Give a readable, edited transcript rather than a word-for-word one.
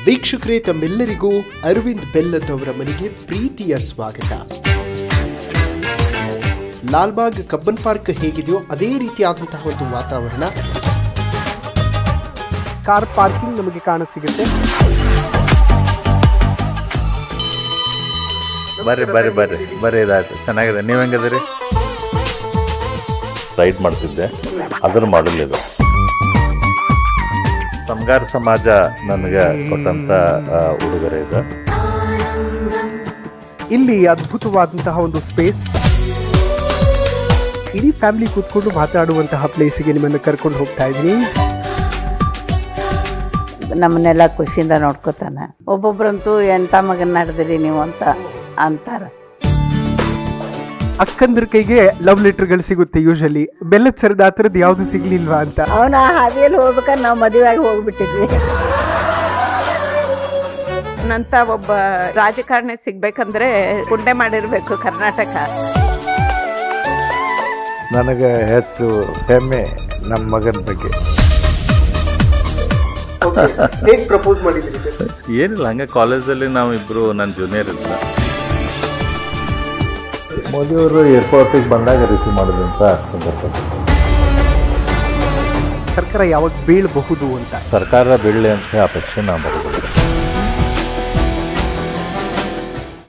ವೀಕ್ಷಕರೇ, ತಮ್ಮೆಲ್ಲರಿಗೂ ಅರವಿಂದ್ ಬೆಲ್ಲದ್ ಅವರ ಮನೆಗೆ ಪ್ರೀತಿಯ ಸ್ವಾಗತ. ಲಾಲ್ಬಾಗ್ ಕಬ್ಬನ್ ಪಾರ್ಕ್ ಹೇಗಿದೆಯೋ ಅದೇ ರೀತಿಯಾದಂತಹ ಒಂದು ವಾತಾವರಣ. ಕಾರ್ ಪಾರ್ಕಿಂಗ್ ನಮಗೆ ಕಾಣಸಿಗುತ್ತೆ. ಬರ್ರಿ ಇದಾಯ್ತು, ಚೆನ್ನಾಗಿದೆ. ನೀವು ಹೆಂಗದಿರಿ? ರೈಡ್ ಮಾಡ್ತಿದ್ದೆ, ಅದನ್ನು ಮಾಡಲ್ ಇದು ಸಮಗಾರ ಸಮಾಜ ನನಗೆ ಕೊಟ್ಟಂತ ಉಡುಗೊರೆ ಇದೆ. ಇಲ್ಲಿ ಅದ್ಭುತವಾದಂತಹ ಒಂದು ಸ್ಪೇಸ್, ಇಡೀ ಫ್ಯಾಮಿಲಿ ಕೂತ್ಕೊಂಡು ಮಾತಾಡುವಂತಹ ಪ್ಲೇಸಿಗೆ ನಿಮ್ಮನ್ನು ಕರ್ಕೊಂಡು ಹೋಗ್ತಾ ಇದ್ದೀನಿ. ನಮ್ಮನ್ನೆಲ್ಲ ಖುಷಿಯಿಂದ ನೋಡ್ಕೋತಾನೆ. ಒಬ್ಬೊಬ್ರಂತೂ ಎಂಥ ಮಗನ ನಡೆದಿರಿ ನೀವು ಅಂತ ಅಂತಾರ. ಅಕ್ಕಂದ್ರ ಕೈಗೆ ಲವ್ ಲೆಟರ್ಗಳು ಸಿಗುತ್ತೆ ಯೂಶಲಿ. ಬೆಲ್ಲದ ಸರದ ಆ ಥರದ್ದು ಯಾವುದು ಸಿಗ್ಲಿಲ್ವಾ ಅಂತ. ಅವನ ಹಾದಿಯಲ್ಲಿ ಹೋಗ್ಬೇಕಾದ್ರೆ ನಾವು ಮದುವೆಯಾಗಿ ಹೋಗ್ಬಿಟ್ಟಿದ್ವಿ. ನಂತ ಒಬ್ಬ ರಾಜಕಾರಣಿ ಸಿಗ್ಬೇಕಂದ್ರೆ ಪುಣ್ಯ ಮಾಡಿರ್ಬೇಕು ಕರ್ನಾಟಕ. ನನಗೆ ಹೆಚ್ಚು ಹೆಮ್ಮೆ ನಮ್ಮ ಮಗನ ಬಗ್ಗೆ. ಹೇಗೆ ಪ್ರಪೋಸ್ ಮಾಡಿದ್ರಿ? ಏನಿಲ್ಲ, ಹಂಗೆ ಕಾಲೇಜಲ್ಲಿ ನಾವು ಇಬ್ಬರು ನನ್ನ ಜೂನಿಯರ್ ಇದ್ದ. ಮೋದಿಯವರು ಏರ್ಪೋರ್ಟಿಗೆ ಬಂದಾಗ ರಿಸೀವ್ ಮಾಡೋದಂತ ಸಂದರ್ಭ. ಸರ್ಕಾರ ಯಾವಾಗ ಬೀಳಬಹುದು ಅಂತ. ಸರ್ಕಾರ ಬೀಳಲಿ ಅಂತ ಅಪೇಕ್ಷೆ ನಾವು ಬರೋದಿಲ್ಲ.